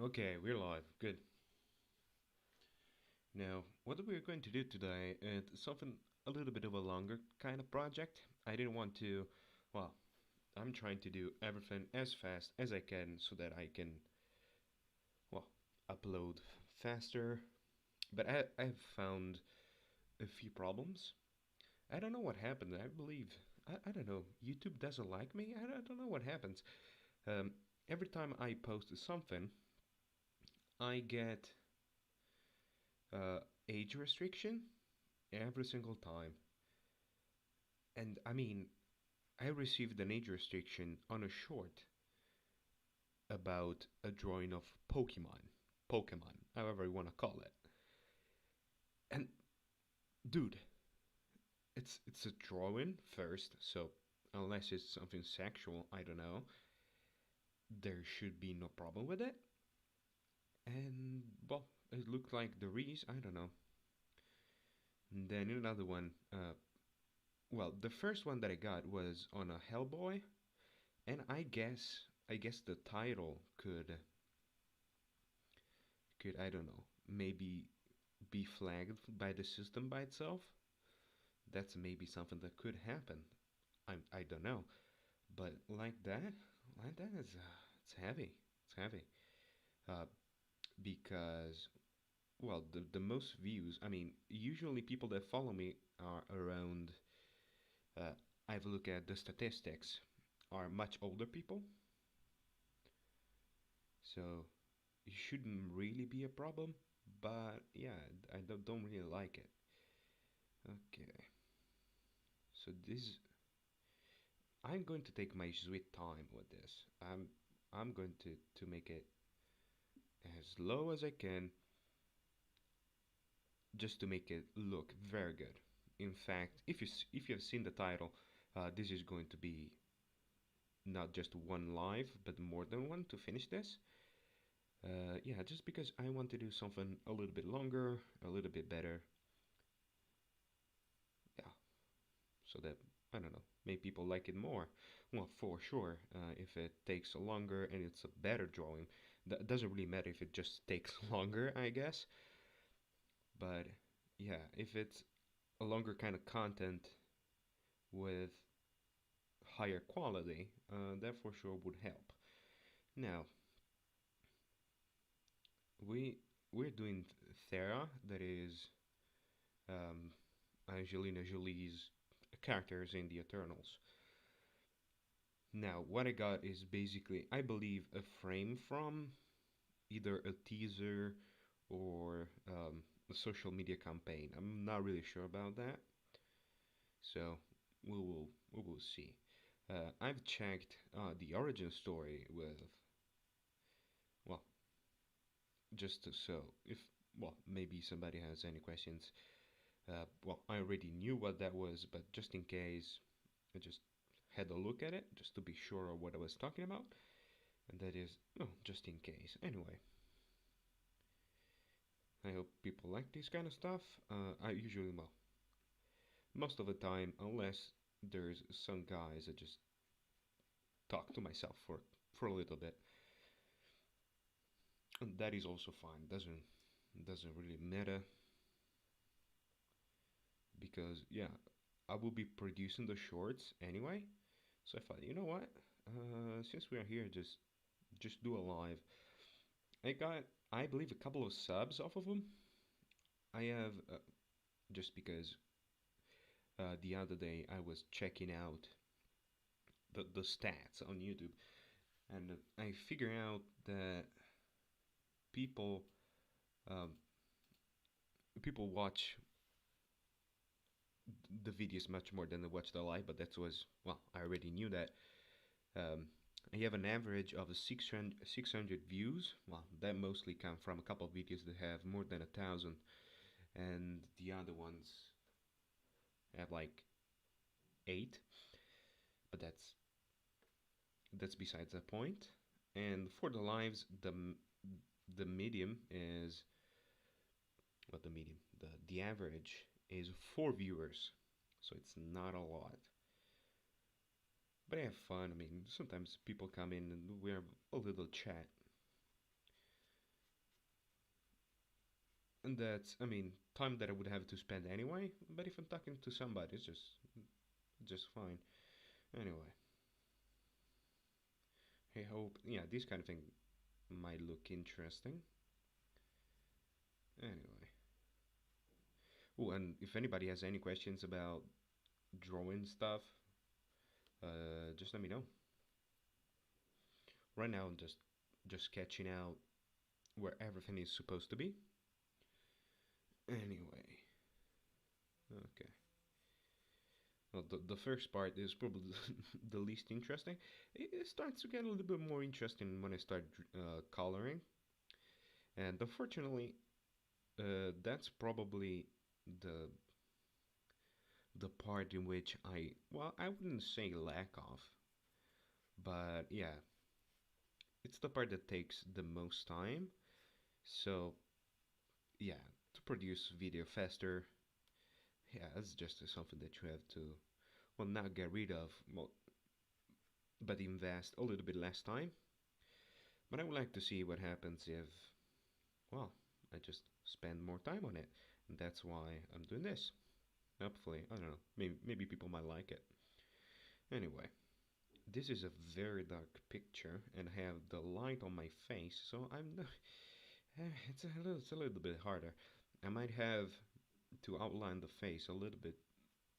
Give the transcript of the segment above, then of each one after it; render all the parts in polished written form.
Okay, we're live. Good. Now, what we're going to do today is something a little bit of a longer kind of project. I didn't want to, well, I'm trying to do everything as fast as I can so that I can, well, upload faster. But I've found a few problems. I don't know what happened. I believe, I don't know, YouTube doesn't like me. I don't know what happens. Um, every time I post something, I get uh, age restriction every single time. And I mean, I received an age restriction on a short about a drawing of Pokemon, however you want to call it. And dude, it's a drawing first, so unless it's something sexual, I don't know, there should be no problem with it. And well, it looked like the Reese, I don't know. And then another one, well, the first one that I got was on a Hellboy, and I guess the title could I don't know, maybe be flagged by the system by itself. That's maybe something that could happen. I don't know, but like that is it's heavy. It's heavy. Uh, because well, the most views. I mean, usually people that follow me are around. Uh, I've looked at the statistics. Are much older people, so it shouldn't really be a problem. But yeah, I don't really like it. Okay, so this I'm going to take my sweet time with this. I'm going to make it as low as I can just to make it look very good. In fact, if you have seen the title, this is going to be not just one live, but more than one to finish this. Yeah, just because I want to do something a little bit longer, a little bit better. Yeah, so that I don't know, make people like it more. Well, for sure, if it takes longer and it's a better drawing, that doesn't really matter if it just takes longer, I guess. But yeah, if it's a longer kind of content with higher quality, that for sure would help. Now we we're doing Thera, that is um, Angelina Jolie's characters in the Eternals. Now, what I got is basically, I believe, a frame from either a teaser or a social media campaign. I'm not really sure about that, so we will see. I've checked the origin story with well, just so if well maybe somebody has any questions. Well, I already knew what that was, but just in case, I just had a look at it just to be sure of what I was talking about, and that is, oh, just in case. Anyway, I hope people like this kind of stuff. I usually, well, most of the time, unless there's some guys that just talk to myself for a little bit, and that is also fine. Doesn't really matter because yeah, I will be producing the shorts anyway. So I thought, you know what? Since we are here, just do a live. I got, I believe, a couple of subs off of them. I have just because the other day I was checking out the stats on YouTube, and I figured out that people um, people watch the videos much more than they watch the live. But that was well, I already knew that. Um, I have an average of 600 views. Well, that mostly come from a couple of videos that have more than 1,000, and the other ones have like 8. But that's besides the point. And for the lives, the medium is what the medium the average is 4 viewers, so it's not a lot. But I have fun. I mean, sometimes people come in and we have a little chat. and that's, I mean, time that I would have to spend anyway. But if I'm talking to somebody, it's just fine. Anyway, I hope, yeah, this kind of thing might look interesting. Anyway, oh, and if anybody has any questions about drawing stuff, just let me know. Right now, I'm just sketching out where everything is supposed to be. Anyway, okay. Well, the first part is probably the least interesting. It starts to get a little bit more interesting when I start coloring, and unfortunately, that's probably the the part in which I wouldn't say lack of, but yeah, it's the part that takes the most time. So yeah, to produce video faster, yeah, it's just something that you have to, well, not get rid of, well, but invest a little bit less time. But I would like to see what happens if, well, I just spend more time on it. And that's why I'm doing this. Hopefully, I don't know, maybe people might like it. Anyway, this is a very dark picture and I have the light on my face, so I'm not, it's a little bit harder. I might have to outline the face a little bit.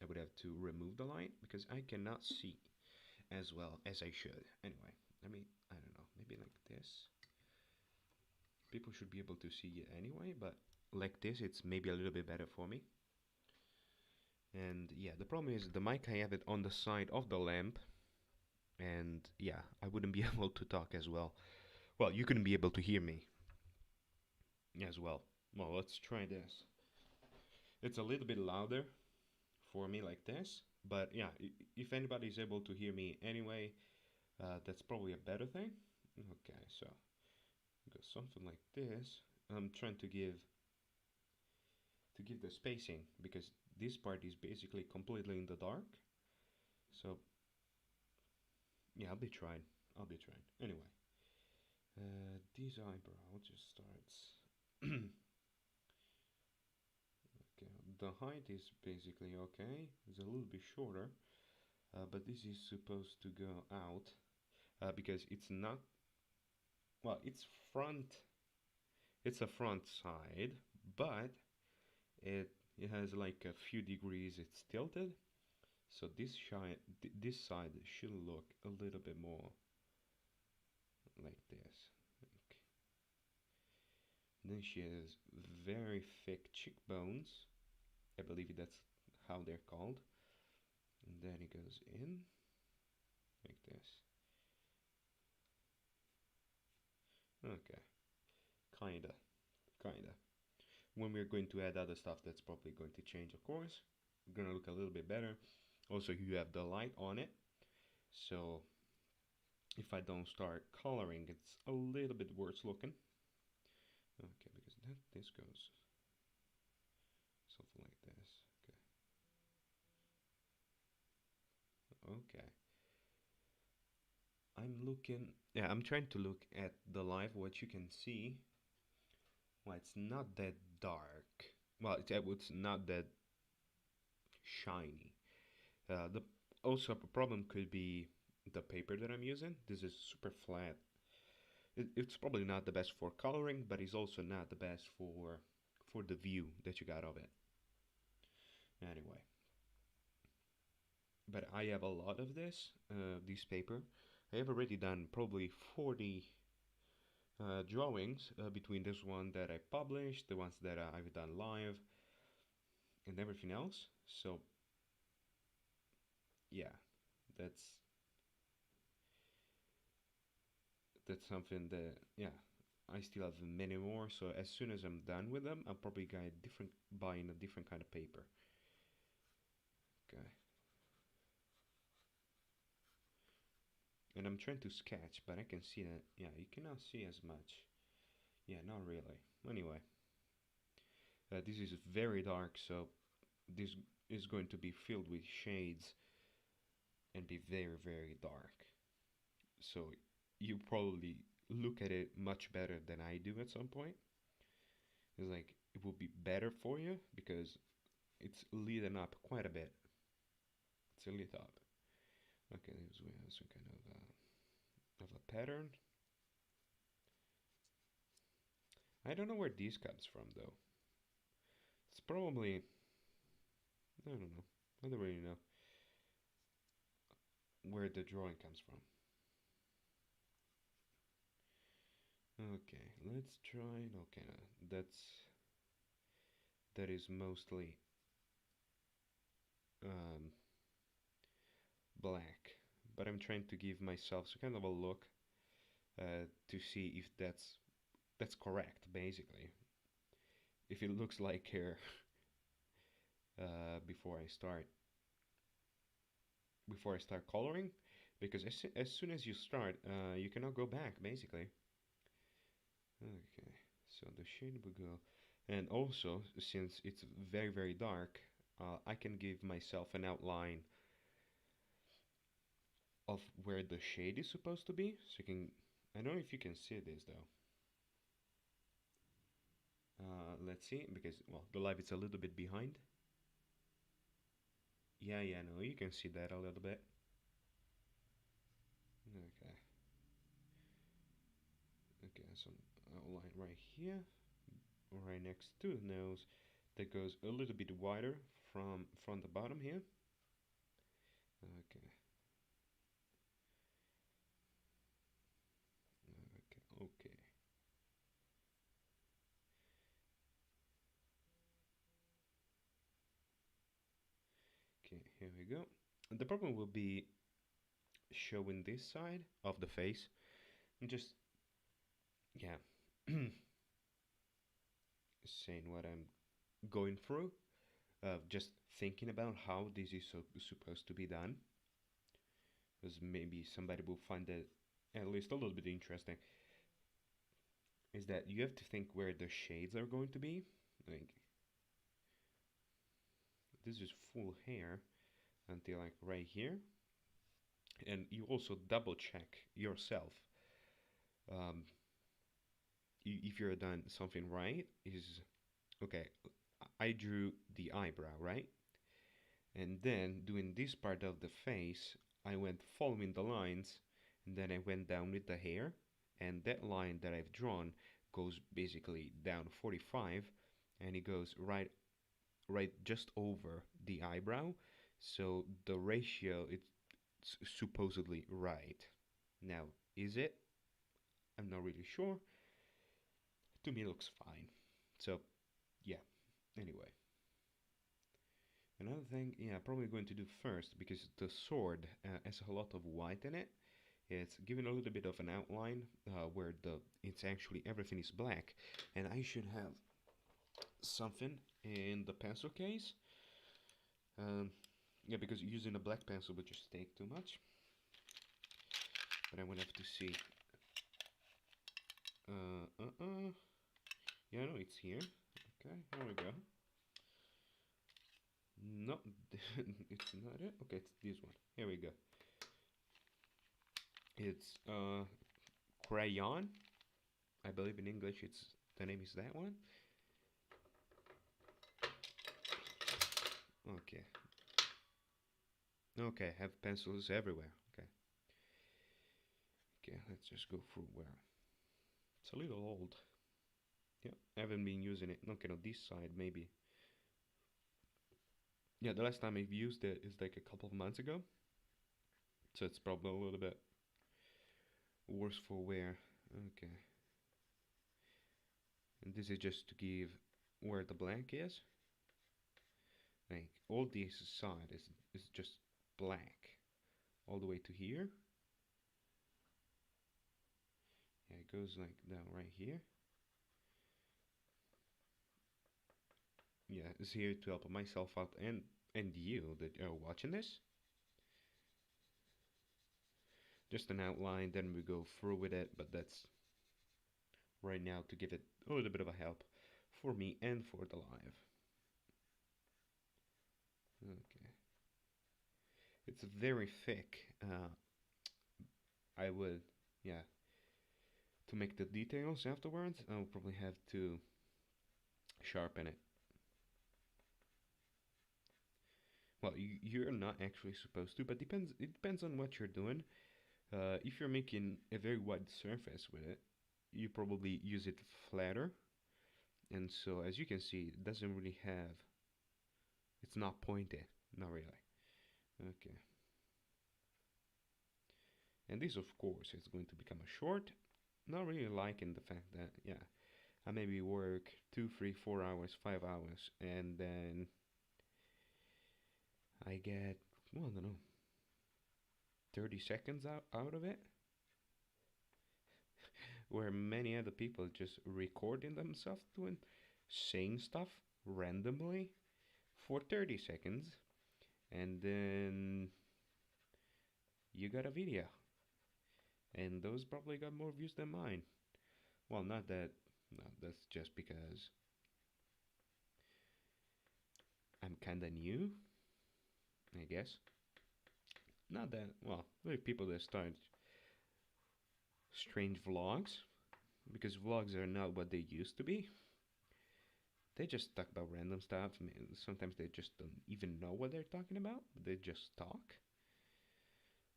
I would have to remove the light because I cannot see as well as I should. Anyway, I don't know, maybe like this. People should be able to see it anyway, but like this, it's maybe a little bit better for me. And yeah, the problem is the mic, I have it on the side of the lamp, and yeah, I wouldn't be able to talk as well. Well, you couldn't be able to hear me as well. Well, let's try this. It's a little bit louder for me like this, but yeah, if anybody is able to hear me anyway, that's probably a better thing. Okay, so go something like this. I'm trying to give the spacing because this part is basically completely in the dark. So yeah, I'll be trying. Anyway, these eyebrow just starts. Okay, the height is basically okay. It's a little bit shorter, but this is supposed to go out because it's not. Well, it's front. It's a front side, but it it has like a few degrees. It's tilted, so this side should look a little bit more like this. Like, then she has very thick cheekbones. I believe that's how they're called. And then it goes in like this. Okay, kinda, kinda. When we're going to add other stuff, that's probably going to change, of course. Gonna look a little bit better. Also, you have the light on it, so if I don't start coloring, it's a little bit worse looking. Okay, because this goes something like this. Okay. Okay. Yeah, I'm trying to look at the live, what you can see. Well, it's not that dark. Well, it's not that shiny. The also a problem could be the paper that I'm using. This is super flat. It's probably not the best for coloring, but it's also not the best for the view that you got of it. Anyway, but I have a lot of this paper. I have already done probably 40 drawings between this one that I published, the ones that I've done live, and everything else. So yeah, that's that's something that, yeah, I still have many more. So as soon as I'm done with them, I'll probably buying a different kind of paper. Okay, and I'm trying to sketch, but I can see that, yeah, you cannot see as much. Yeah, not really. Anyway, this is very dark, so this is going to be filled with shades and be very, very dark. So you probably look at it much better than I do at some point. It's like it will be better for you because it's leading up quite a bit. It's a lit up. Okay, we have some kind of a pattern. I don't know where this comes from though. It's probably, I don't know. I don't really know where the drawing comes from. Okay, let's try. Okay, that is mostly um, black, but I'm trying to give myself some kind of a look to see if that's correct. Basically, if it looks like hair before I start coloring, because as soon as you start, you cannot go back. Basically, okay. So the shade will go, and also since it's very very dark, I can give myself an outline of where the shade is supposed to be. So you can, I don't know if you can see this though. Let's see, because well, the light is a little bit behind. Yeah, no, you can see that a little bit. Okay, okay, some outline right here, right next to the nose, that goes a little bit wider from the bottom here. Okay, okay. Okay, here we go. The problem will be showing this side of the face and just, yeah, saying what I'm going through, just thinking about how this is supposed to be done, because maybe somebody will find it at least a little bit interesting. Is that you have to think where the shades are going to be. Like, this is full hair until like right here, and you also double check yourself, um, if you're done something right. Is okay, I drew the eyebrow, right? And then doing this part of the face, I went following the lines, and then I went down with the hair, and that line that I've drawn goes basically down 45, and it goes right just over the eyebrow. So the ratio it's supposedly right. Now, is it? I'm not really sure. To me, it looks fine. So, yeah. Anyway, another thing, yeah, probably going to do first because the sword has a lot of white in it. It's giving a little bit of an outline where the it's actually everything is black, and I should have something in the pencil case. Um, yeah, because using a black pencil would just take too much. But I'm gonna have to see. Yeah, no, it's here. Okay, here we go. No, it's not it. Okay, it's this one. Here we go. It's crayon. I believe in English it's the name is that one. Okay. Okay, have pencils everywhere. Okay. Okay, let's just go through where. It's a little old. Yeah, I haven't been using it. Okay, on this side maybe. Yeah, the last time I've used it is like a couple of months ago. So it's probably a little bit worse for wear. Okay. And this is just to give where the blank is. Like all this side is just black all the way to here. Yeah, it goes like down right here. Yeah, it's here to help myself out and you that are watching this. Just an outline, then we go through with it, but that's right now to give it a little bit of a help for me and for the live. Okay. It's very thick. I would, yeah, to make the details afterwards, I'll probably have to sharpen it. Well, you're not actually supposed to, but depends. It depends on what you're doing. If you're making a very wide surface with it, you probably use it flatter, and so as you can see, it doesn't really have. It's not pointed, not really. Okay, and this, of course, is going to become a short. Not really liking the fact that yeah, I maybe work 2, 3, 4 hours, 5 hours, and then I get well, I don't know, 30 seconds out of it, where many other people just recording themselves doing saying stuff randomly for 30 seconds, and then you got a video, and those probably got more views than mine. Well, not that, no, that's just because I'm kinda new, I guess. Not that, well, there are people that start strange vlogs, because vlogs are not what they used to be. They just talk about random stuff. I mean, sometimes they just don't even know what they're talking about, but they just talk.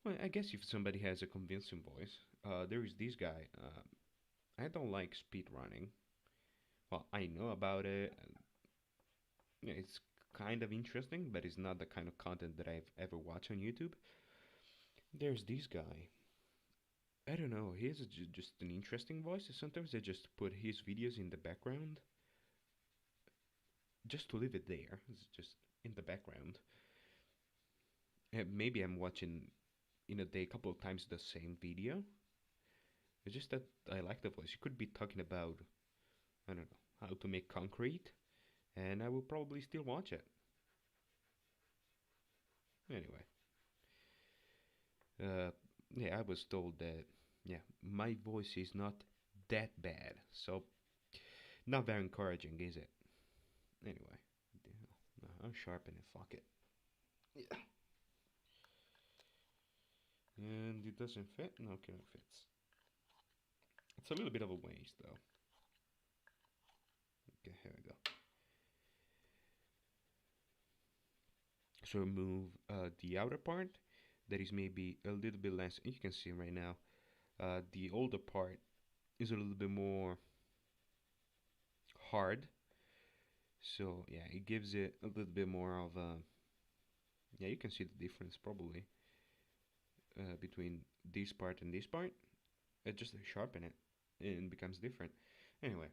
Well, I guess if somebody has a convincing voice, there is this guy. I don't like speed running. Well, I know about it. And, yeah, it's kind of interesting, but it's not the kind of content that I've ever watched on YouTube. There's this guy. I don't know. He has just an interesting voice. Sometimes I just put his videos in the background, just to leave it there. It's just in the background. And maybe I'm watching in a day a couple of times the same video. It's just that I like the voice. You could be talking about, I don't know, how to make concrete, and I will probably still watch it. Anyway, uh, yeah, I was told that, yeah, my voice is not that bad, so not very encouraging, is it? Anyway, no, I'll sharpen it, fuck it. Yeah. And it doesn't fit? No, okay, it fits. It's a little bit of a waste, though. Okay, here we go. So remove the outer part that is maybe a little bit less. You can see right now, the older part is a little bit more hard. So yeah, it gives it a little bit more of a. Yeah, you can see the difference probably between this part and this part. It just sharpen it and it becomes different. Anyway,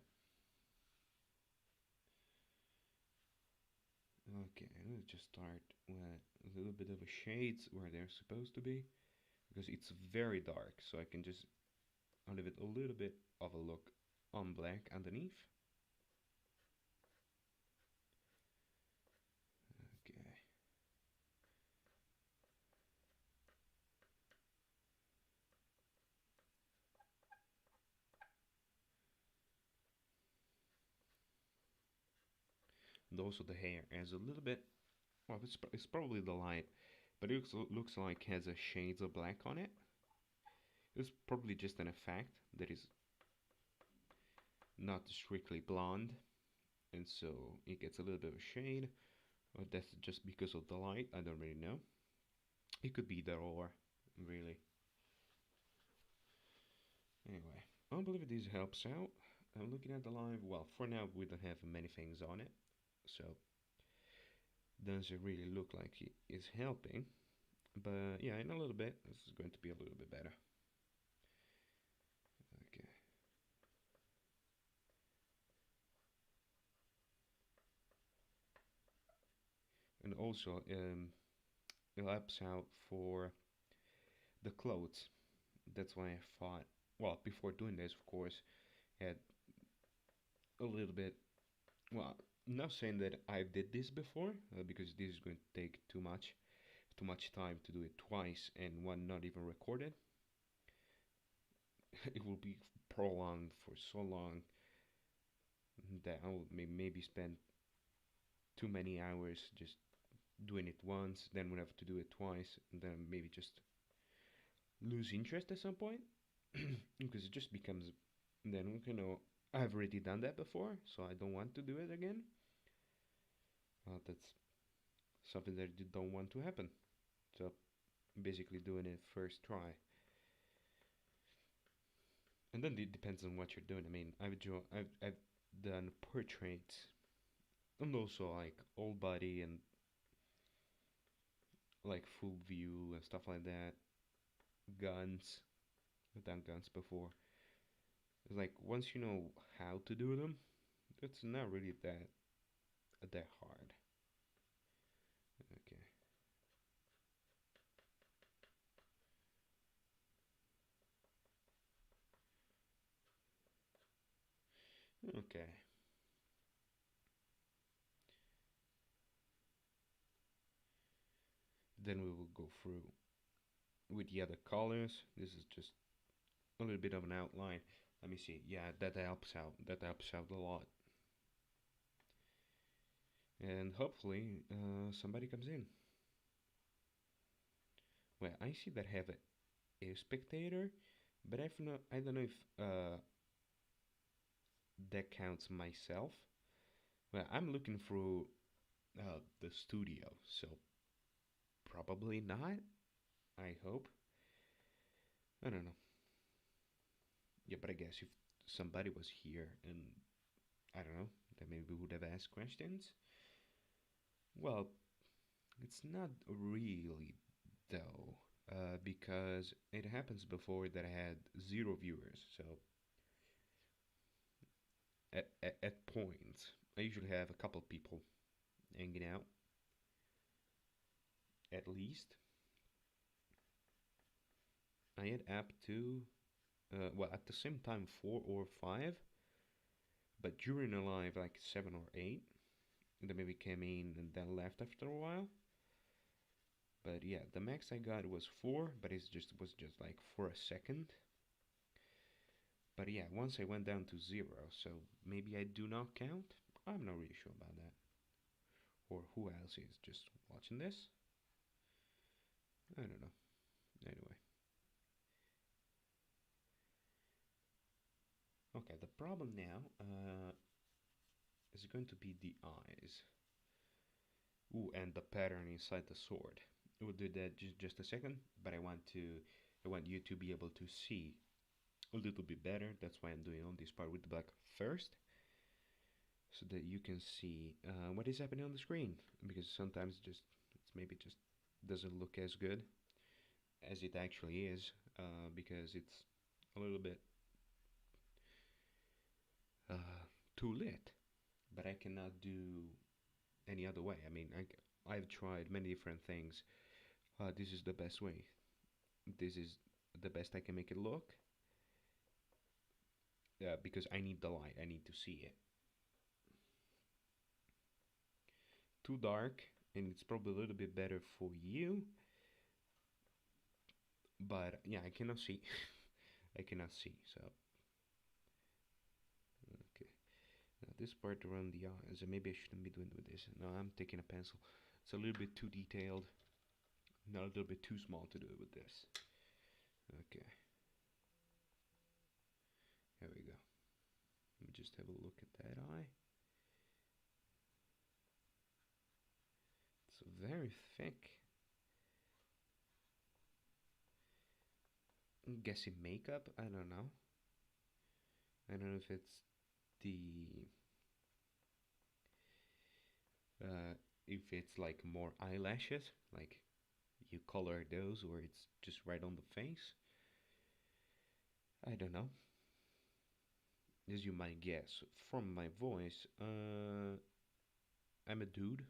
okay, let's just start with a little bit of a shades where they're supposed to be because it's very dark. So I can just I'll leave it a little bit of a look on black underneath. Okay. And also the hair has a little bit, well, it's probably the light, but it looks like it has a shades of black on it. It's probably just an effect that is not strictly blonde, and so it gets a little bit of shade, or that's just because of the light, I don't really know. It could be either or, really. Anyway, I believe this helps out. I'm looking at the live, well, for now we don't have many things on it, so doesn't really look like it is helping. But yeah, in a little bit, this is going to be a little bit better. Okay. And also, it helps out for the clothes. That's why I thought, well, before doing this, of course, had a little bit, well, not saying that I did this before, because this is going to take too much time to do it twice and one not even recorded. It will be prolonged for so long that I will maybe spend too many hours just doing it once, then we'll have to do it twice, and then maybe just lose interest at some point because it just becomes then I've already done that before, so I don't want to do it again. That's something that you don't want to happen. So basically doing it first try. And then it depends on what you're doing. I mean, I've done portraits and also like all body and like full view and stuff like that. Guns, I've done guns before. It's like once you know how to do them, it's not really that hard. Okay. Okay. Then we will go through with the other colors. This is just a little bit of an outline. Let me see. Yeah, that helps out. That helps out a lot. And hopefully, somebody comes in. Well, I see that I have a spectator, but I don't know if that counts myself. Well, I'm looking through the studio, so probably not. I hope. I don't know. Yeah, but I guess if somebody was here and I don't know, then maybe we would have asked questions. Well, it's not really though, because it happens before that I had zero viewers. So at points, I usually have a couple people hanging out at least. I had up to well at the same time 4 or 5, but during a live like 7 or 8. And then maybe came in and then left after a while. But yeah, the max I got was 4, but it was just like for a second. But yeah, once I went down to 0, so maybe I do not count. I'm not really sure about that. Or who else is just watching this? I don't know. Anyway. Okay, the problem now is going to be the eyes. Ooh, and the pattern inside the sword. We'll do that just a second, but I want you to be able to see a little bit better. That's why I'm doing on this part with the black first, so that you can see what is happening on the screen. Because sometimes it's maybe just doesn't look as good as it actually is, because it's a little bit too lit. But I cannot do any other way. I mean, I've tried many different things. This is the best way. This is the best I can make it look. Because I need the light. I need to see it. Too dark, and it's probably a little bit better for you. But yeah, I cannot see. I cannot see. So okay. Now this part around the eyes, and maybe I shouldn't be doing with this. No, I'm taking a pencil. It's a little bit too detailed. Not a little bit too small to do it with this. Okay. Here we go. Let me just have a look at that eye. It's very thick. I'm guessing makeup? I don't know. I don't know if it's the if it's like more eyelashes, like you color those, or it's just right on the face. I don't know. As you might guess from my voice, I'm a dude.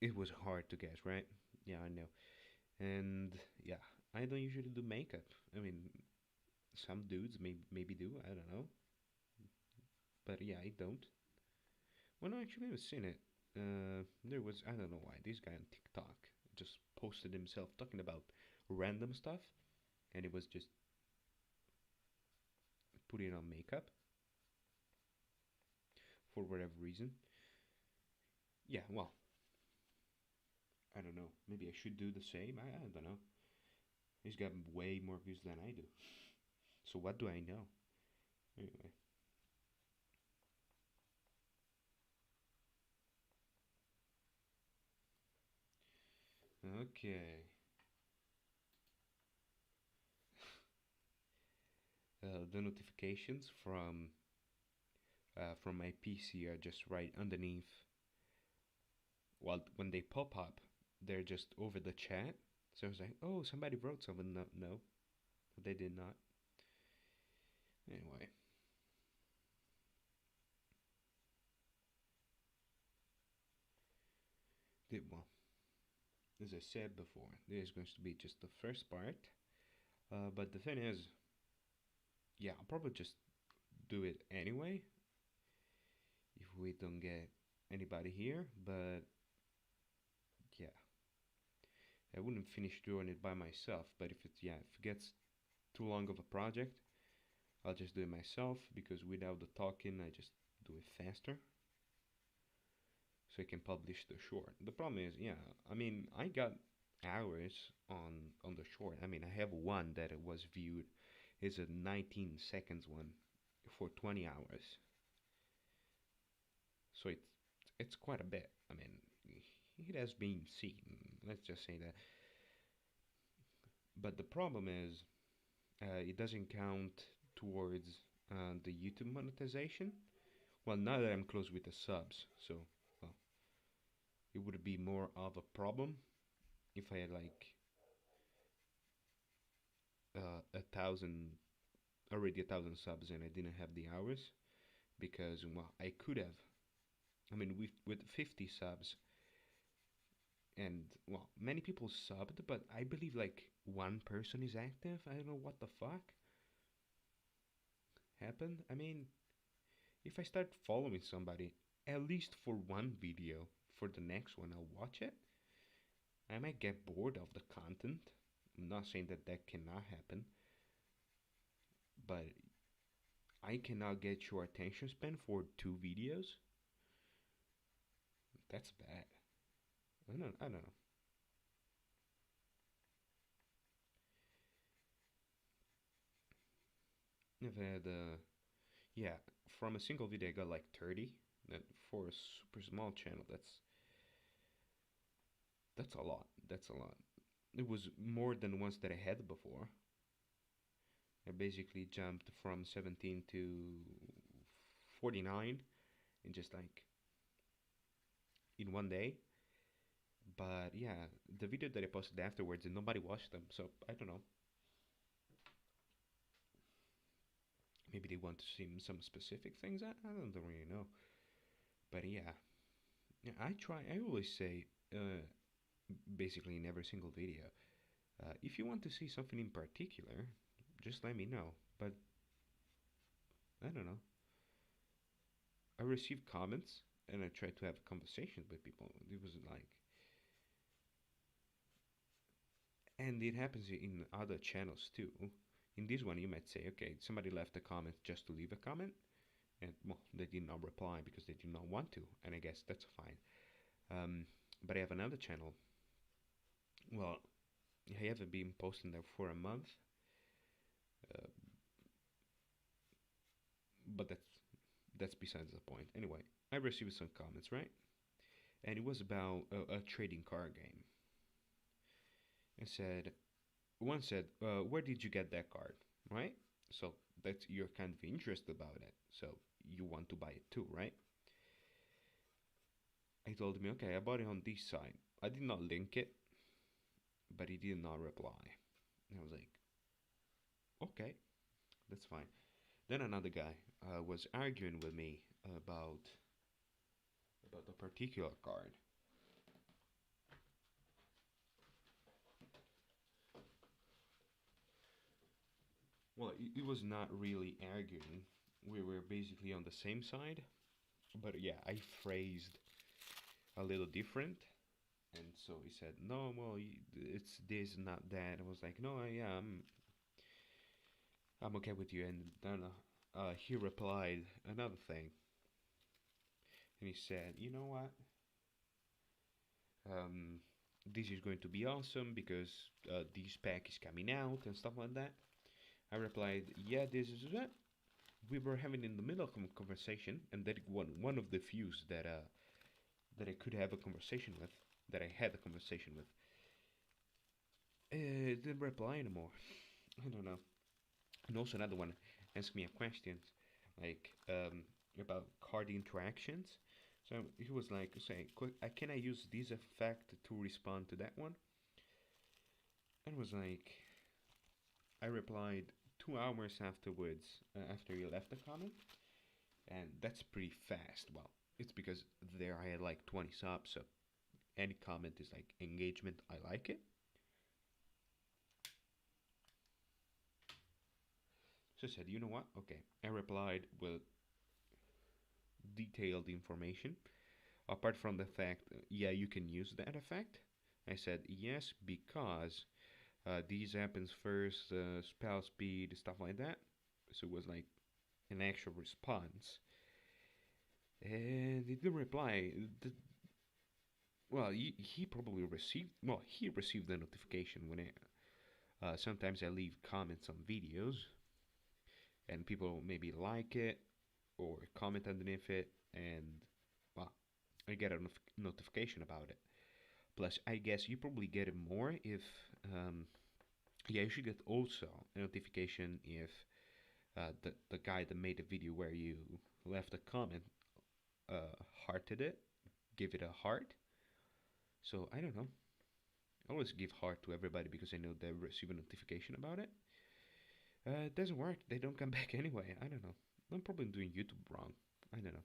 It was hard to guess, right? Yeah, I know. And yeah, I don't usually do makeup. I mean, some dudes maybe do. I don't know. But yeah, I don't. Well, no, actually, I've seen it. There was, I don't know why, this guy on TikTok just posted himself talking about random stuff, and it was just putting on makeup for whatever reason. Yeah, well, I don't know. Maybe I should do the same. I don't know. He's got way more views than I do. So what do I know? Anyway. Okay. The notifications from my PC are just right underneath. Well, when they pop up, they're just over the chat. So I was like, oh, somebody wrote something. No, no, they did not. Anyway, well, as I said before, this is going to be just the first part. But the thing is, yeah, I'll probably just do it anyway if we don't get anybody here. But yeah, I wouldn't finish doing it by myself. But if it gets too long of a project, I'll just do it myself because without the talking, I just do it faster. So I can publish the short. The problem is, yeah, I mean, I got hours on the short. I mean, I have one that it was viewed. It's a 19 seconds one for 20 hours. So it's quite a bit. I mean, it has been seen. Let's just say that. But the problem is, it doesn't count towards the YouTube monetization. Well, now that I'm close with the subs, so well, it would be more of a problem if I had like 1,000 already 1,000 subs and I didn't have the hours because well I could have. I mean with 50 subs and well many people subbed, but I believe like one person is active. I don't know what the fuck happened. I mean, if I start following somebody at least for one video, for the next one I'll watch it. I might get bored of the content. I'm not saying that that cannot happen, but I cannot get your attention span for two videos. That's bad. I don't know. I've had yeah, from a single video I got like 30. That for a super small channel, that's a lot. That's a lot. It was more than the ones that I had before. I basically jumped from 17 to 49 in just like in one day. But yeah, the video that I posted afterwards and nobody watched them, so I don't know. Maybe they want to see some specific things. I don't really know. But yeah, yeah, I try. I always say, basically in every single video, if you want to see something in particular, just let me know. But I don't know. I receive comments and I try to have conversations with people. It was like, and it happens in other channels too. In this one, you might say, okay, somebody left a comment just to leave a comment, and well, they did not reply because they did not want to, and I guess that's fine. But I have another channel. Well, I haven't been posting there for a month, uh, but that's besides the point. Anyway, I received some comments, right? And it was about a trading card game. It said, one said, "Where did you get that card?" Right? So that's you're kind of interested about it. So you want to buy it too, right? I told him, okay, I bought it on this site. I did not link it, but he did not reply. And I was like, okay, that's fine. Then another guy was arguing with me about a particular card. Well, it was not really arguing. We were basically on the same side, but yeah, I phrased a little different. And so he said, "No, well, it's this, not that." I was like, "No, yeah, I'm okay with you." And then he replied another thing, and he said, "You know what? Um, this is going to be awesome because this pack is coming out and stuff like that." I replied, "Yeah, this is it, we were having in the middle of a conversation, and that one of the few that I could have a conversation with, that I had a conversation with, didn't reply anymore. I don't know. And also another one asked me a question, like about card interactions. So he was like saying, "Can I use this effect to respond to that one?" And it was like, I replied 2 hours afterwards, after you left the comment, and that's pretty fast. Well, it's because there I had like 20 subs, so any comment is like engagement. I like it. So I said, you know what? Okay. I replied with detailed information. Apart from the fact, yeah, you can use that effect. I said yes because these happens first, spell speed, stuff like that. So it was like an actual response. And he didn't reply. Well, he probably received. Well, he received the notification when sometimes I leave comments on videos, and people maybe like it or comment underneath it, and well, I get a notification about it. Plus, I guess you probably get it more if, yeah, you should get also a notification if the guy that made the video where you left a comment hearted it, give it a heart. So I don't know. I always give heart to everybody because I know they receive a notification about it. It doesn't work. They don't come back anyway. I don't know. I'm probably doing YouTube wrong. I don't know.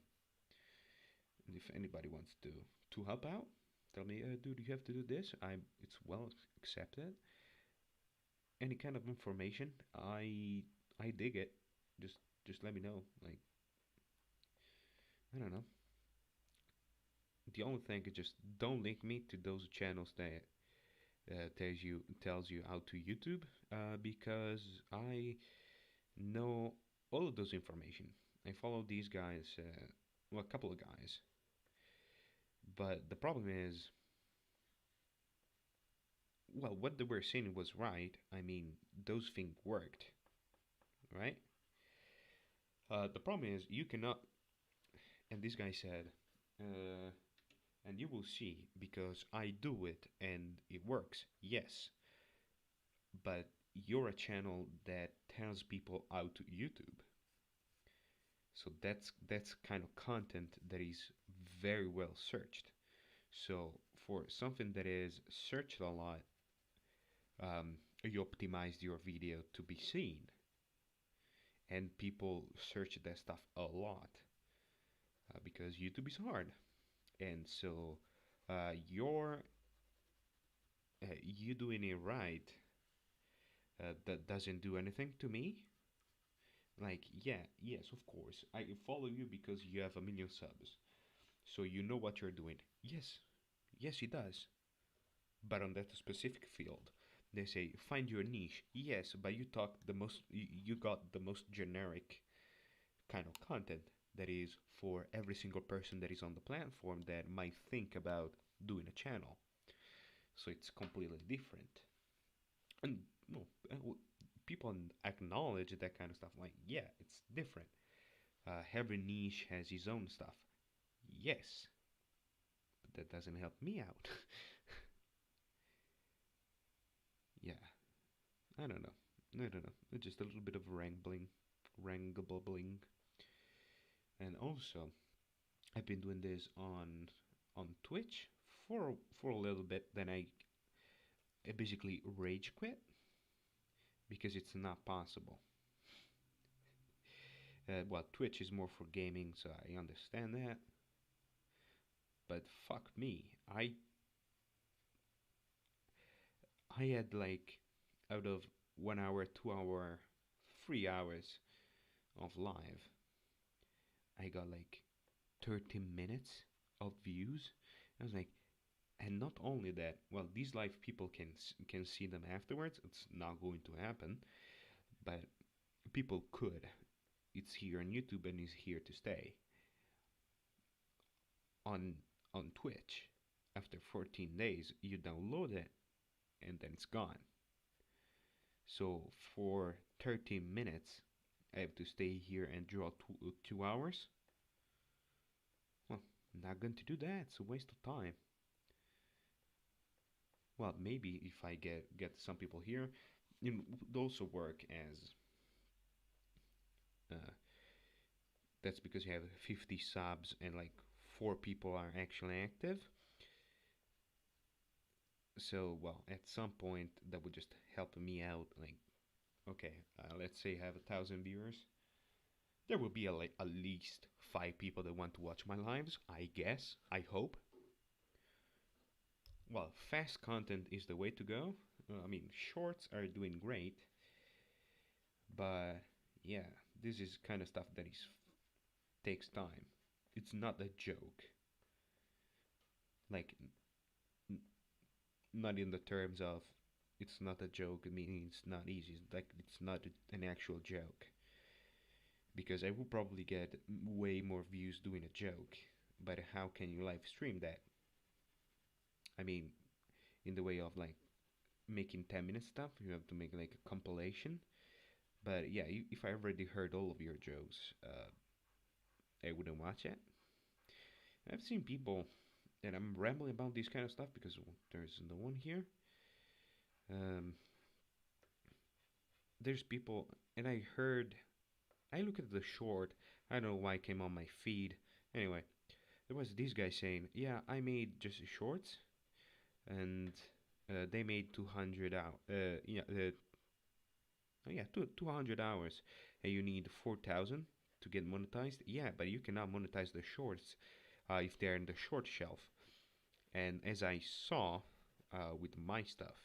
And if anybody wants to help out, tell me, dude, you have to do this. It's well accepted. Any kind of information, I dig it. Just let me know. Like, I don't know. The only thing is just don't link me to those channels that tells you how to YouTube, because I know all of those information. I follow these guys, well, a couple of guys, but the problem is, well, what they were saying was right. I mean, those things worked, right? The problem is you cannot. And this guy said, uh, and you will see because I do it and it works. Yes, but you're a channel that tells people how to YouTube. So that's kind of content that is very well searched. So for something that is searched a lot, you optimized your video to be seen, and people search that stuff a lot because YouTube is hard, and so you're you doing it right that doesn't do anything to me. Like, yeah, yes, of course, I follow you because you have 1 million subs, so you know what you're doing. Yes, yes, it does. But on that specific field, they say find your niche. Yes, but you got the most generic kind of content that is for every single person that is on the platform that might think about doing a channel. So it's completely different. And well, people acknowledge that kind of stuff. Like, yeah, it's different. Every niche has its own stuff. Yes, but that doesn't help me out. Yeah, I don't know. I don't know. It's just a little bit of wrangling. And also, I've been doing this on Twitch for a little bit. Then I basically rage quit because it's not possible. Well, Twitch is more for gaming, so I understand that. But fuck me, I had like out of 1 hour, 2 hour, 3 hours of live, I got like 30 minutes of views. I was like, and not only that, well, these live people can see them afterwards. It's not going to happen, but people could. It's here on YouTube and is here to stay. On on Twitch, after 14 days, you download it and then it's gone. So for 30 minutes, I have to stay here and draw 2 hours. Well, not going to do that. It's a waste of time. Well, maybe if I get some people here, would also work as uh, that's because you have 50 subs and like 4 people are actually active. So, well, at some point that would just help me out. Like, okay, let's say I have 1,000 viewers. There will be like at least 5 people that want to watch my lives. I guess. I hope. Well, fast content is the way to go. I mean, shorts are doing great, but yeah, this is kind of stuff that takes time. It's not a joke. Like, n- not in the terms of it's not a joke. I mean, it's not easy. It's like it's not an actual joke. Because I will probably get way more views doing a joke. But how can you live stream that? I mean, in the way of like making 10-minute stuff, you have to make like a compilation. But yeah, if I already heard all of your jokes, I wouldn't watch it. I've seen people, and I'm rambling about this kind of stuff because there's no one here. Um, there's people, and I look at the short. I don't know why it came on my feed. Anyway, there was this guy saying, "Yeah, I made just shorts, and they made 200 out. Oh yeah, 200 hours, and you need 4,000 to get monetized. Yeah, but you cannot monetize the shorts if they're in the short shelf. And as I saw with my stuff,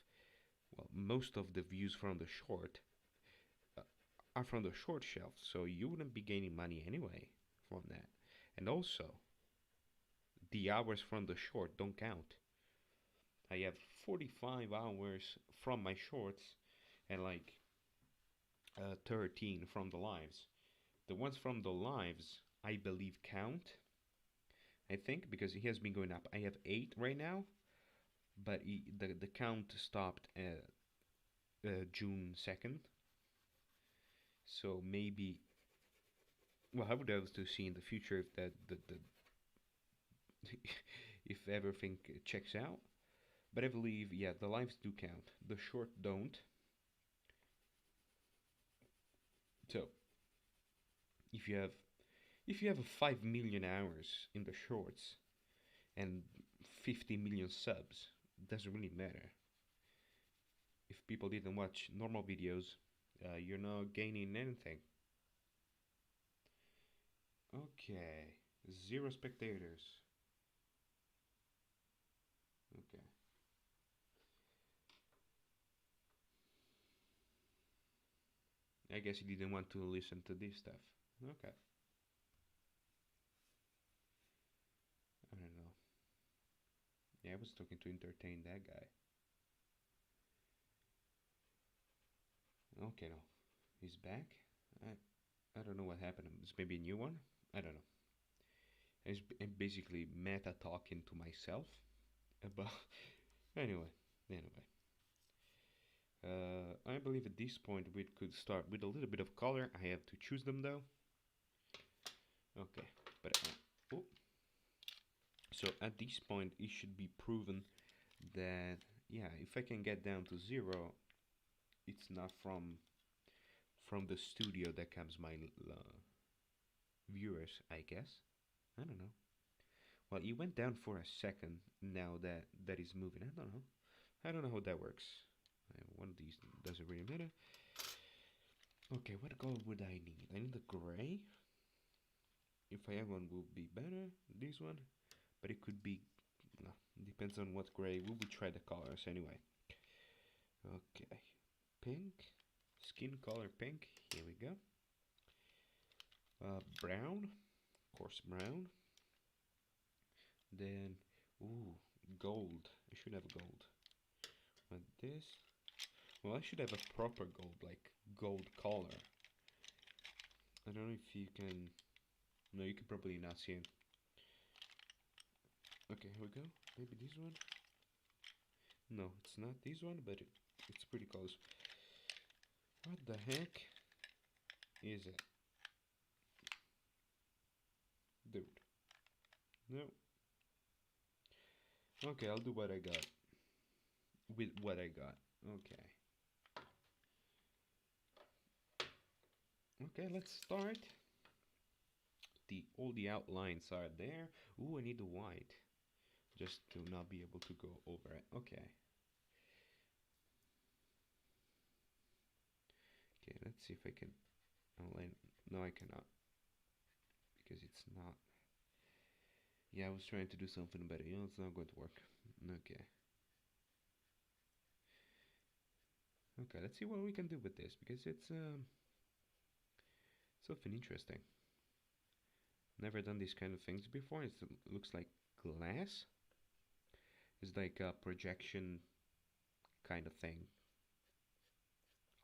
well, most of the views from the short uh, are from the short shelf, so you wouldn't be gaining money anyway from that. And also, the hours from the short don't count. I have 45 hours from my shorts and like 13 from the lives. The ones from the lives, I believe, count. I think because he has been going up. I have 8 right now, but the count stopped June 2nd. So maybe, well, I would have to see in the future if that the if everything checks out. But I believe, yeah, the lives do count. The short don't. So if you have 5 million hours in the shorts and 50 million subs, it doesn't really matter. If people didn't watch normal videos, you're not gaining anything. Okay, 0 spectators. Okay. I guess he didn't want to listen to this stuff. Okay. I don't know. Yeah, I was talking to entertain that guy. Okay, no. He's back. I I don't know what happened. It's maybe a new one. I don't know. I'm basically meta talking to myself about. Anyway, anyway. I believe at this point we could start with a little bit of color. I have to choose them though. Okay, but oh, so at this point it should be proven that yeah, if I can get down to 0, it's not from the studio that comes my viewers, I guess. I don't know. Well, it went down for a second. Now that is moving. I don't know. I don't know how that works. One of these doesn't really matter. Okay, what color would I need? I need the gray. If I have one, would be better. This one, but it could be. No, depends on what gray. We will try the colors anyway. Okay, pink, skin color pink. Here we go. Brown, of course, brown. Then, ooh, gold. I should have gold. Like this. Well, I should have a proper gold, like gold color. I don't know if you can. No, you can probably not see it. Okay, here we go. Maybe this one. No, it's not this one, but it's pretty close. What the heck? is it? Dude. No. Okay, I'll do what I got. With what I got. Okay. Okay, let's start. All the outlines are there. Ooh, I need the white. Just to not be able to go over it. Okay. Okay, let's see if I can outline. No, I cannot. Because it's not. Yeah, I was trying to do something better. You know, it's not going to work. Okay. Okay, let's see what we can do with this. Because it's something interesting. Never done these kind of things before. It looks like glass. It's like a projection kind of thing.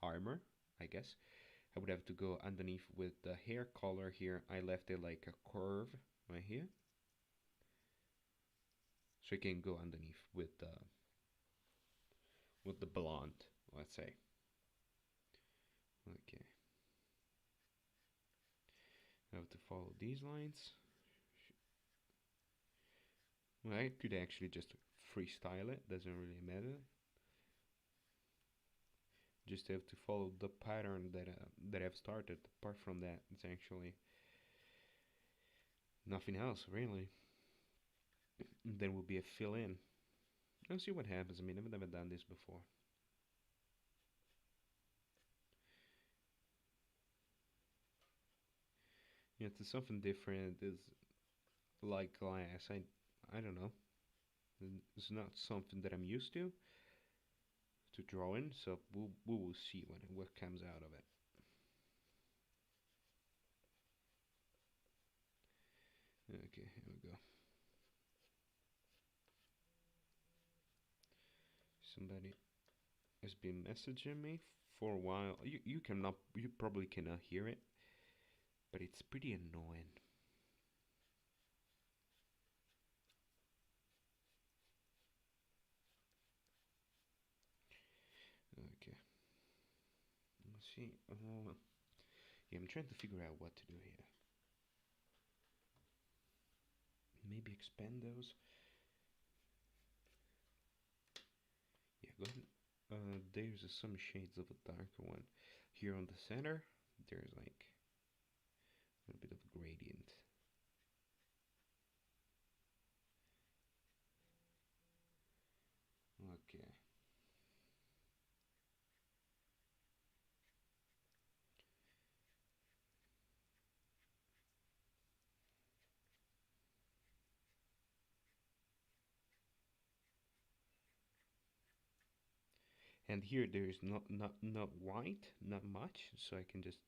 Armor, I guess. I would have to go underneath with the hair color here. I left it like a curve right here. So I can go underneath with the blonde, let's say. Okay. I have to follow these lines. Well, I could actually just freestyle it, doesn't really matter. Just have to follow the pattern that I've started. Apart from that, it's actually nothing else really. And then will be a fill in. I'll see what happens. I mean, I've never done this before. Yeah, it's something different. It's like glass. I don't know. It's not something that I'm used to drawing. So we will see what comes out of it. Okay, here we go. Somebody has been messaging me for a while. You probably cannot hear it, but it's pretty annoying. Okay. Let's see. Yeah, I'm trying to figure out what to do here. Maybe expand those. Yeah, go ahead. There's some shades of a darker one. Here on the center, there's like a bit of a gradient. Okay. And here there's not white, not much, so I can just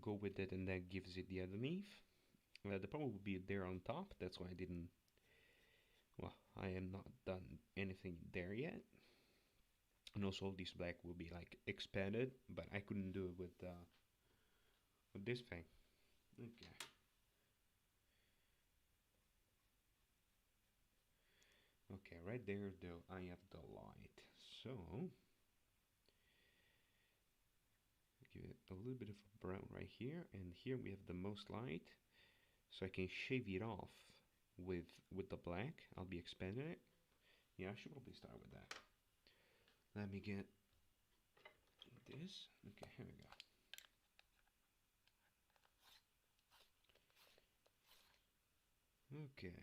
go with it, and that gives it the underneath. The problem will be there on top. That's why I didn't. Well, I am not done anything there yet. And also, all this black will be like expanded, but I couldn't do it with this thing. Okay. Okay, right there though I have the light. So give it a little bit of a brown right here, and here we have the most light. So I can shave it off with the black. I'll be expanding it. Yeah, I should probably start with that. Let me get this. Okay, here we go. Okay.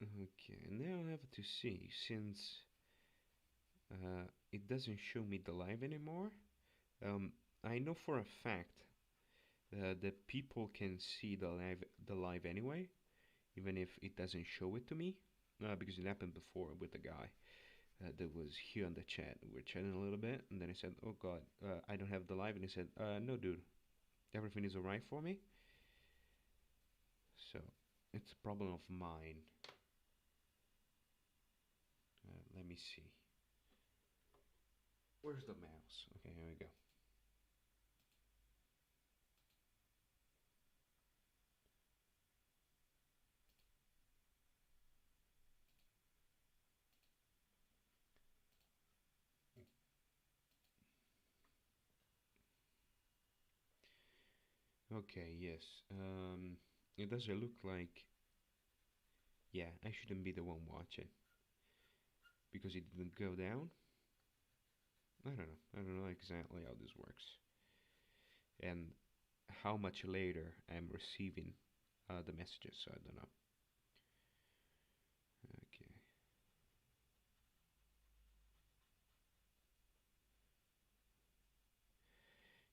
Okay, now I have to see, since it doesn't show me the live anymore. I know for a fact that people can see the live anyway, even if it doesn't show it to me, because it happened before with a guy that was here on the chat. We were chatting a little bit, and then I said, "Oh God, I don't have the live," and he said, "No, dude, everything is alright for me." So it's a problem of mine. Let me see. Where's the mouse? Okay, here we go. Okay, yes. It doesn't look like. Yeah, I shouldn't be the one watching because it didn't go down. I don't know. I don't know exactly how this works and how much later I'm receiving the messages. So I don't know. Okay.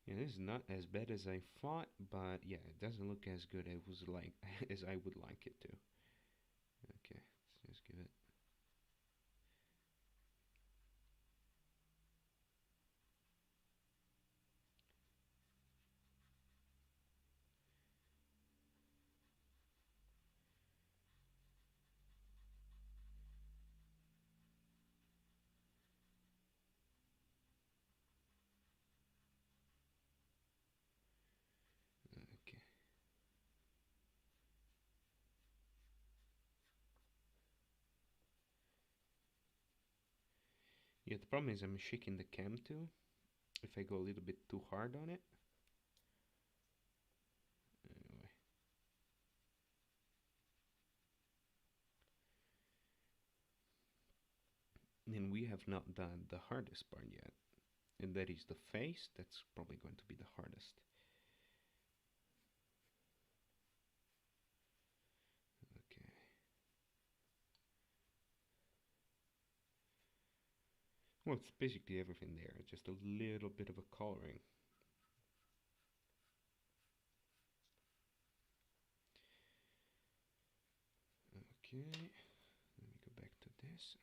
Yeah, this is not as bad as I thought, but yeah, it doesn't look as good as was like as I would like it to. Okay, let's just give it. Okay. Yeah, the problem is I'm shaking the cam too. If I go a little bit too hard on it. Anyway, then we have not done the hardest part yet, and that is the face. That's probably going to be the hardest. Okay. Well, it's basically everything there, just a little bit of a coloring. Okay, let me go back to this.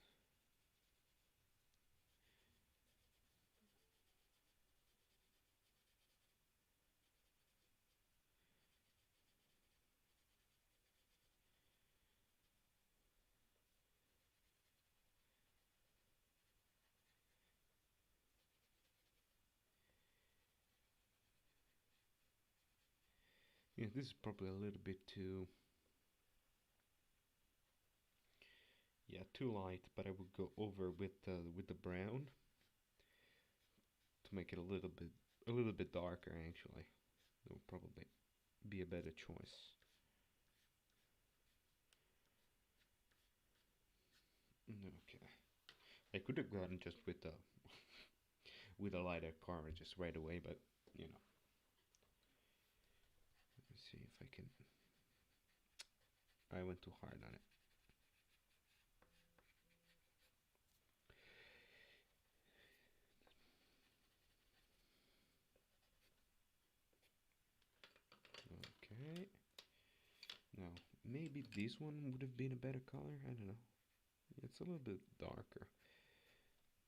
Yeah, this is probably a little bit too, yeah, too light, but I would go over with the brown to make it a little bit darker actually. That would probably be a better choice. Okay. I could have gotten just with a lighter color just right away, but you know, let me see if I can. I went too hard on it. Okay. Now maybe this one would have been a better color. I don't know. It's a little bit darker,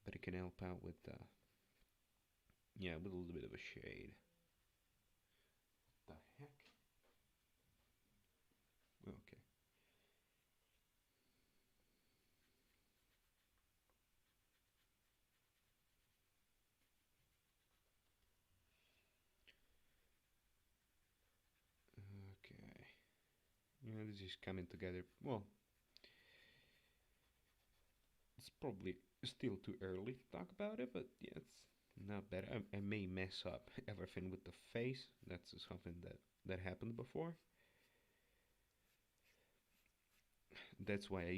but it can help out with yeah, with a little bit of a shade. The heck? Okay. Okay. Yeah, this is coming together. Well, it's probably still too early to talk about it, but yeah, it's not bad. I may mess up everything with the face. That's something that happened before. That's why I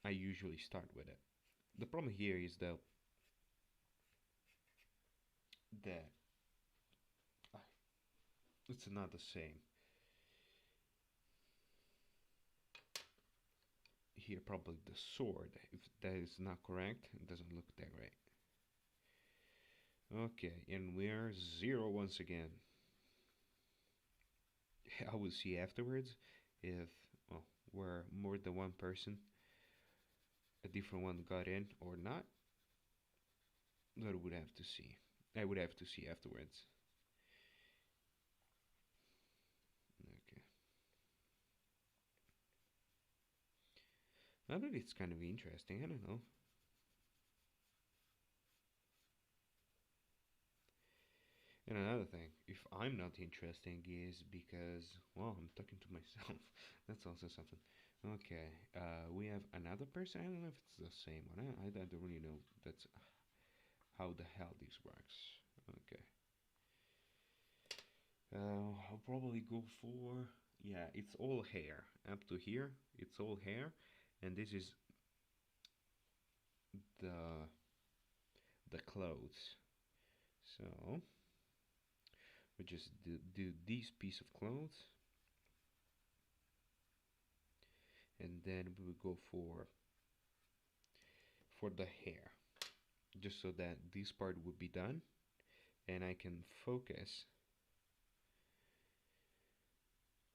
usually start with it. The problem here is though that uh, it's not the same. Here probably the sword. If that is not correct, it doesn't look that great. Okay, and we're zero once again. I will see afterwards if well, where more than one person, a different one got in or not. That I would have to see. I would have to see afterwards. Okay. I bet it's kind of interesting. I don't know. And another thing, if I'm not interesting, is because, well, I'm talking to myself. That's also something. Okay, we have another person. I don't know if it's the same one. I don't really know. That's how the hell this works. Okay. I'll probably go for, yeah, it's all hair. Up to here, it's all hair. And this is the the clothes. So we just do this piece of clothes, and then we will go for the hair, just so that this part would be done, and I can focus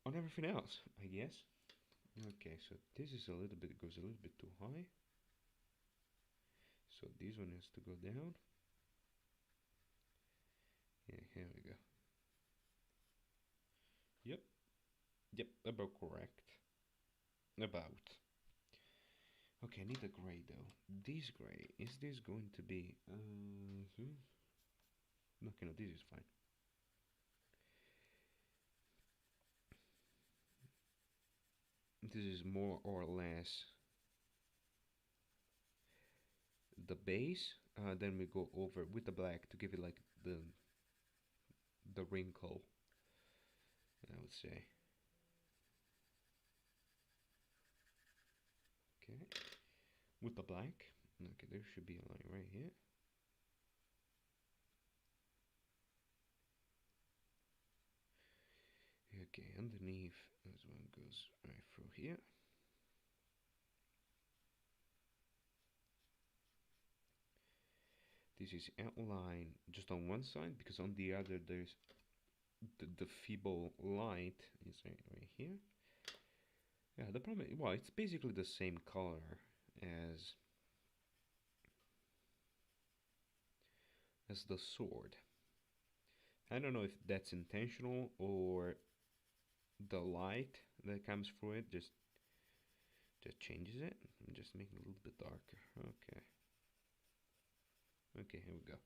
on everything else, I guess. Okay, so this is a little bit, goes a little bit too high. So this one has to go down. Yeah, here we go. Yep, yep, about correct. About. Okay, I need a gray though. This gray, is this going to be, okay, no, this is fine. This is more or less the base. Then we go over with the black to give it like the wrinkle, I would say. Okay, with the black. Okay, there should be a line right here. Okay, underneath this one goes right through here. This is outline just on one side, because on the other there's the feeble light is right here. Yeah, the problem, well, it's basically the same color as the sword. I don't know if that's intentional or the light that comes through it just changes it and just make it a little bit darker. Okay. Okay, here we go.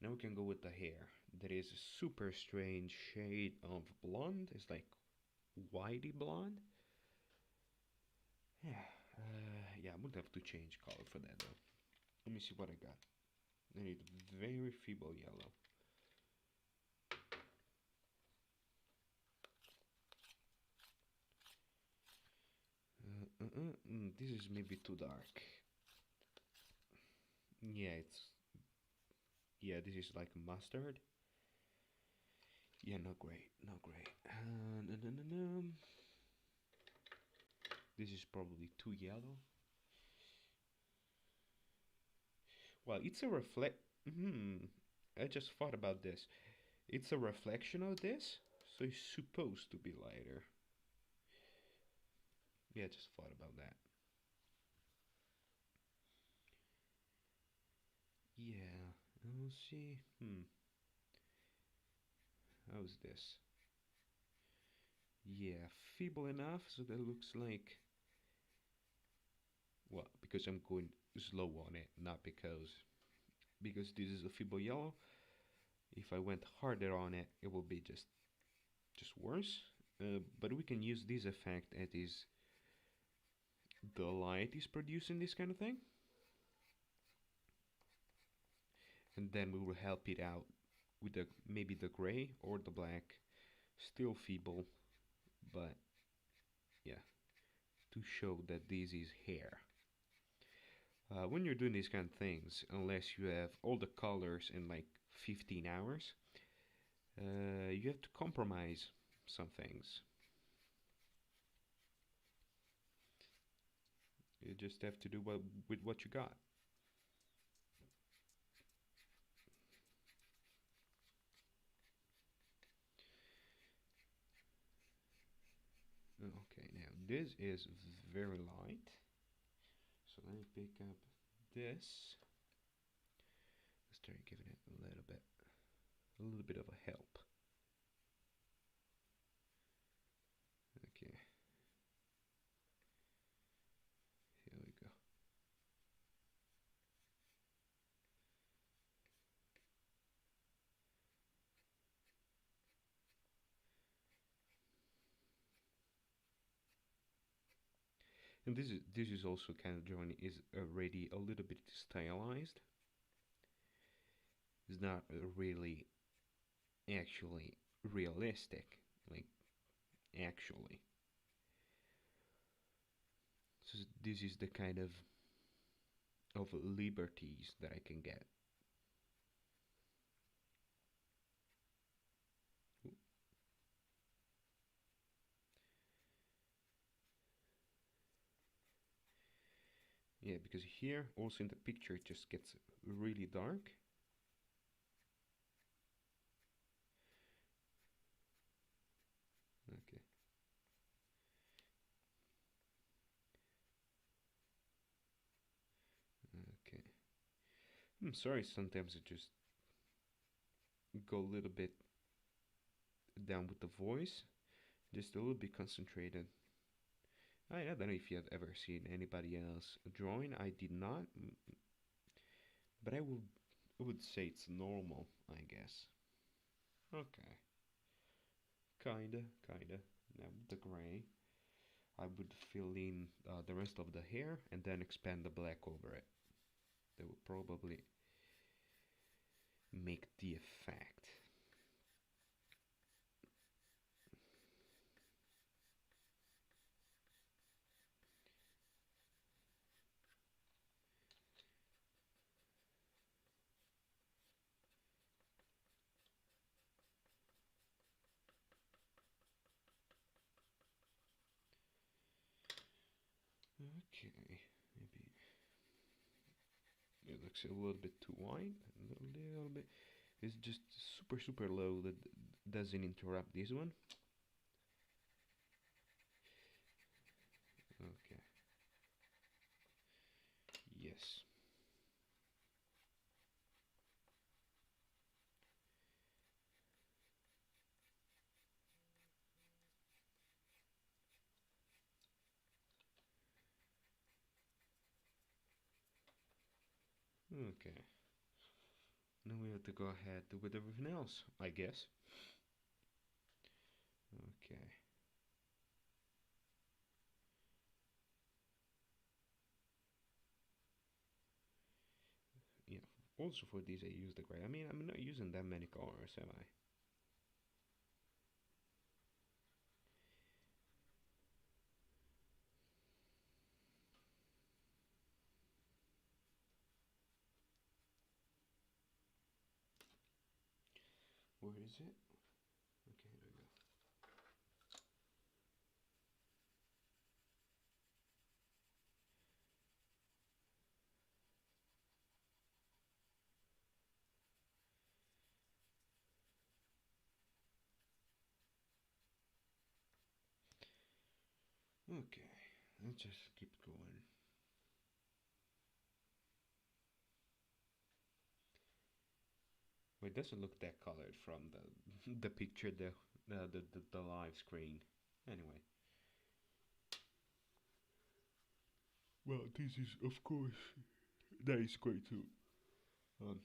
Now we can go with the hair. That is a super strange shade of blonde. It's like whitey blonde. Yeah, yeah, I would have to change color for that though. Let me see what I got. I need very feeble yellow. This is maybe too dark. Yeah, this is like mustard. Yeah, not great, not great. No, no, no, no. This is probably too yellow. Well, it's a reflect. I just thought about this. It's a reflection of this, so it's supposed to be lighter. Yeah, I just thought about that. Yeah, let's see. How's this? Yeah, feeble enough so that looks like. Well, because I'm going slow on it, not because this is a feeble yellow. If I went harder on it, it will be just worse. But we can use this effect as is the light is producing this kind of thing, and then we will help it out with the maybe the gray or the black, still feeble, but yeah, to show that this is hair. When you're doing these kind of things, unless you have all the colors in like 15 hours, you have to compromise some things. You just have to do with what you got. Okay, now this is very light. So let me pick up this. Let's try giving it a little bit of a help. Okay, here we go. And this is also kind of drawing is already a little bit stylized. It's not really actually realistic. like actually. So this is the kind of liberties that I can get. Yeah, because here also in the picture it just gets really dark. Okay. Okay. I'm sorry, sometimes I just go a little bit down with the voice, just a little bit concentrated. I don't know if you have ever seen anybody else drawing. I did not, but I would say it's normal, I guess. Okay, kinda. Now with the gray, I would fill in the rest of the hair and then expand the black over it. That would probably make the effect. Okay, maybe it looks a little bit too wide, a little bit. It's just super low that doesn't interrupt this one. Okay, yes. Okay, now we have to go ahead with everything else, I guess. Okay, yeah. Also for these, I use the gray. I mean, I'm not using that many colors, am I? Where is it? Okay, there we go. Okay, let's just keep going. Well, it doesn't look that colored from the picture, the live screen. Anyway. Well, this is of course that is great um,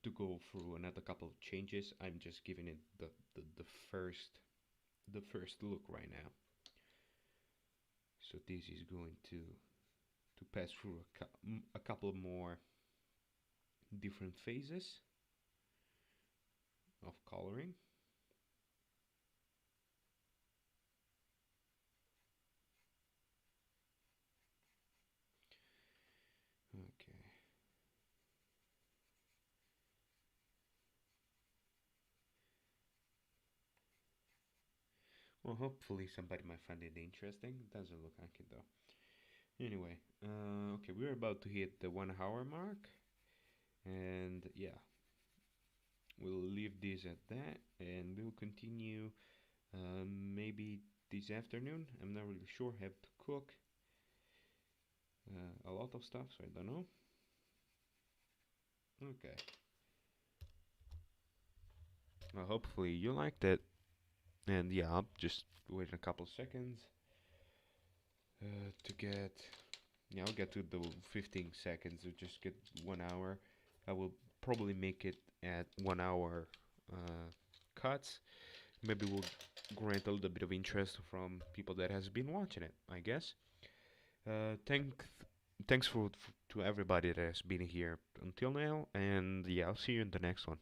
to go through another couple of changes. I'm just giving it the first look right now. So this is going to pass through a couple more different phases of coloring. Okay. Well, hopefully somebody might find it interesting. Doesn't look like it though. Anyway, okay, we're about to hit the 1 hour mark, and yeah, we'll leave this at that, and we'll continue maybe this afternoon. I'm not really sure. Have to cook a lot of stuff, so I don't know. Okay. Well, hopefully you liked it, and yeah, I'll just wait a couple seconds to get. Yeah, I'll get to the 15 seconds to just get 1 hour. I will probably make it at 1 hour cuts. Maybe we'll grant a little bit of interest from people that has been watching it, I guess. Thanks to everybody that has been here until now, and yeah, I'll see you in the next one.